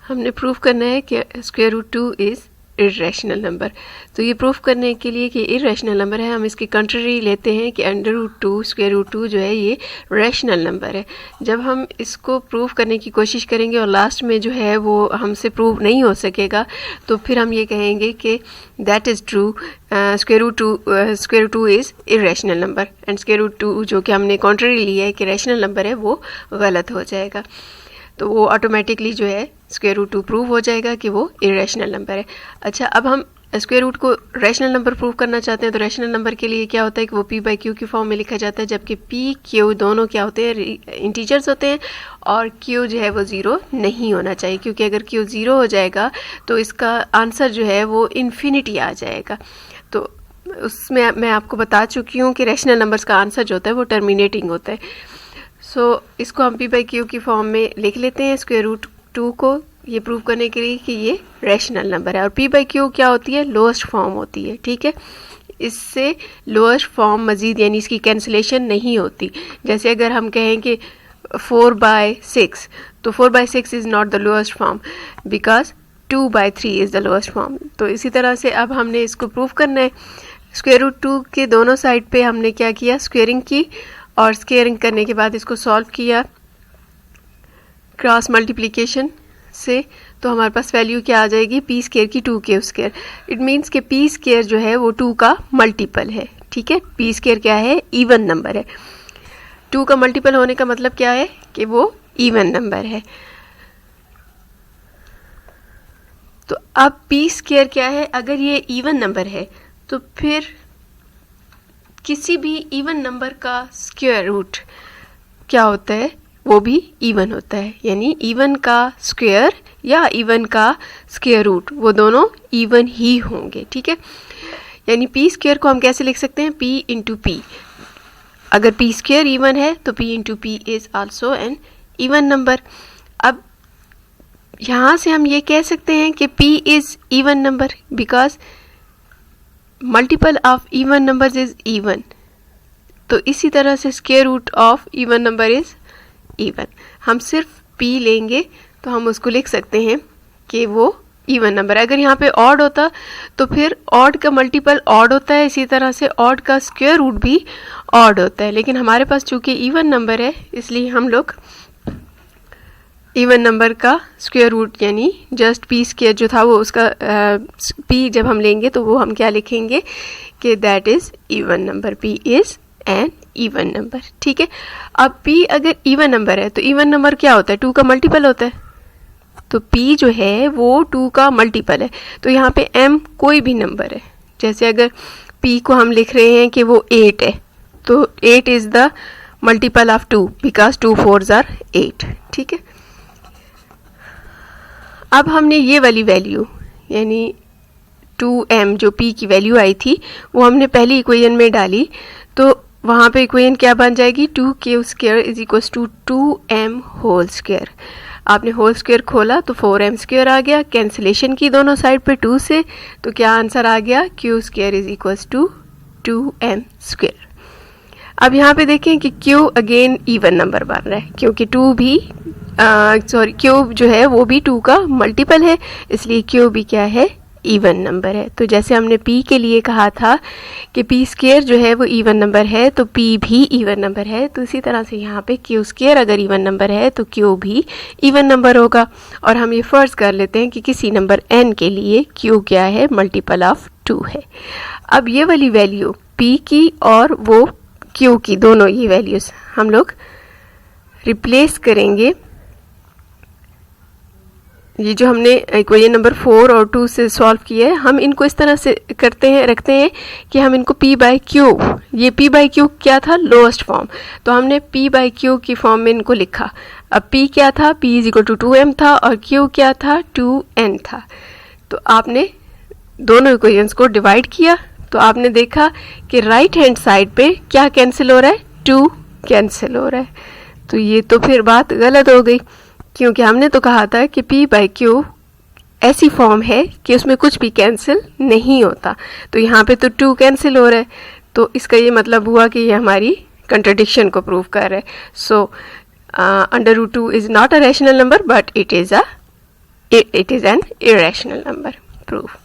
हमने प्रूफ करना है कि square root 2 is irrational number. तो ये प्रूफ करने के लिए कि इरेशनल नंबर है, हम इसकी कंट्री लेते हैं कि अंडर रूट 2 स्क्वायर रूट 2 जो है ये रैशनल नंबर है। जब हम इसको प्रूफ करने की कोशिश करेंगे और लास्ट में जो है वो हमसे प्रूव नहीं हो सकेगा, तो फिर हम ये कहेंगे कि that is true, square root 2 is irrational number, and square root 2 जो कि हमने कंट्री लिया है कि रैशनल नंबर है वो गलत हो जाएगा। तो वो ऑटोमेटिकली जो है स्क्वायर रूट 2 प्रूव हो जाएगा कि वो इरेशनल नंबर है। अच्छा, अब हम स्क्वायर रूट को रैशनल नंबर प्रूव करना चाहते हैं, तो रैशनल नंबर के लिए क्या होता है कि वो p बाई क्यू की फॉर्म में लिखा जाता है, जबकि p q दोनों क्या होते हैं, इंटीजर्स होते हैं, और q जो है वो ज़ीरो नहीं होना चाहिए, क्योंकि अगर q ज़ीरो हो जाएगा तो इसका आंसर जो है वो इन्फिनिटी आ जाएगा। तो उसमें मैं आपको बता चुकी हूँ कि रैशनल नंबर्स का आंसर जो होता है वो टर्मिनेटिंग होता है। सो इसको हम p बाई क्यू की फॉर्म में लिख लेते हैं स्क्वायर रूट 2 को, ये प्रूव करने के लिए कि ये रैशनल नंबर है। और p बाई क्यू क्या होती है, लोएस्ट फॉर्म होती है, ठीक है। इससे लोएस्ट फॉर्म मज़ीद यानी इसकी कैंसिलेशन नहीं होती। जैसे अगर हम कहें कि 4/6, तो 4/6 is not the lowest form because 2/3 is the lowest form. तो इसी तरह से अब हमने इसको प्रूव करना है। स्क्वायर रूट 2 के दोनों साइड पे हमने क्या किया, स्क्वेयरिंग की, और स्क्वेयरिंग करने के बाद इसको सॉल्व किया क्रॉस मल्टीप्लिकेशन से, तो हमारे पास वैल्यू क्या आ जाएगी, p स्क्वायर की 2k स्क्वायर। इट मीन्स कि p स्क्वायर जो है वो 2 का मल्टीपल है, ठीक है। p स्क्वायर क्या है, इवन नंबर है। 2 का मल्टीपल होने का मतलब क्या है कि वो इवन नंबर है। तो अब p स्क्वायर क्या है, अगर ये इवन नंबर है तो फिर किसी भी इवन नंबर का स्क्वायर रूट क्या होता है, वो भी इवन होता है। यानी इवन का स्क्वायर या इवन का स्क्वायर रूट वो दोनों इवन ही होंगे, ठीक है। यानी p स्क्वायर को हम कैसे लिख सकते हैं, p इंटू पी। अगर p स्क्वायर इवन है तो p into P is also an even number. अब यहाँ से हम ये कह सकते हैं कि p is even number because multiple of even numbers is even. तो इसी तरह से square root of even number is even. हम सिर्फ p लेंगे तो हम उसको लिख सकते हैं कि वो इवन नंबर। अगर यहाँ पे ऑड होता तो फिर ऑड का मल्टीपल ऑड होता है, इसी तरह से ऑड का स्क्वायर रूट भी ऑड होता है। लेकिन हमारे पास चूंकि इवन नंबर है इसलिए हम लोग इवन नंबर का स्क्वायर रूट यानी जस्ट p स्क्वायर जो था वो उसका p जब हम लेंगे तो वो हम क्या लिखेंगे कि that is even number, p is an even number, ठीक है। अब p अगर इवन नंबर है तो इवन नंबर क्या होता है, 2 का मल्टीपल होता है। तो p जो है वो 2 का मल्टीपल है। तो यहाँ पे m कोई भी नंबर है, जैसे अगर p को हम लिख रहे हैं कि वो 8 है तो 8 is the multiple of 2 because 2 4s are 8, ठीक है। अब हमने ये वाली वैल्यू यानी 2m जो p की वैल्यू आई थी वो हमने पहली इक्वेशन में डाली, तो वहाँ पे इक्वेशन क्या बन जाएगी, 2k square is equals to 2m whole square. आपने होल स्क्वायर खोला तो 4m स्क्वायर आ गया, कैंसिलेशन की दोनों साइड पे 2 से, तो क्या आंसर आ गया, q square is equals to 2m square. अब यहाँ पे देखें कि q अगेन इवन नंबर बन रहा है क्योंकि 2 भी q जो है वो भी 2 का मल्टीपल है, इसलिए q भी क्या है, इवन नंबर है। तो जैसे हमने p के लिए कहा था कि p स्क्वायर जो है वो इवन नंबर है तो p भी इवन नंबर है, तो इसी तरह से यहाँ पे q स्क्वायर अगर इवन नंबर है तो q भी इवन नंबर होगा। और हम ये फर्ज कर लेते हैं कि किसी नंबर n के लिए q क्या है, मल्टीपल ऑफ 2 है। अब ये वाली वैल्यू p की और वो q की दोनों ये वैल्यूज़ हम लोग रिप्लेस करेंगे। ये जो हमने इक्वेशन नंबर 4 और 2 से सॉल्व किया है, हम इनको इस तरह से रखते हैं कि हम इनको p बाई क्यू, ये p बाई क्यू क्या था, लोएस्ट फॉर्म, तो हमने p बाई क्यू की फॉर्म में इनको लिखा। अब p क्या था, p is equal to 2m था और q क्या था, 2n था। तो आपने दोनों इक्वेशंस को डिवाइड किया तो आपने देखा कि राइट हैंड साइड पे क्या कैंसिल हो रहा है, 2 कैंसिल हो रहा है। तो ये तो फिर बात गलत हो गई क्योंकि हमने तो कहा था कि p बाई क्यू ऐसी फॉर्म है कि उसमें कुछ भी कैंसिल नहीं होता, तो यहाँ पे तो 2 कैंसिल हो रहा है, तो इसका ये मतलब हुआ कि ये हमारी कंट्रडिक्शन को प्रूव कर रहा है। So under root 2 is not a rational number but it is a it is an irrational number. Proof.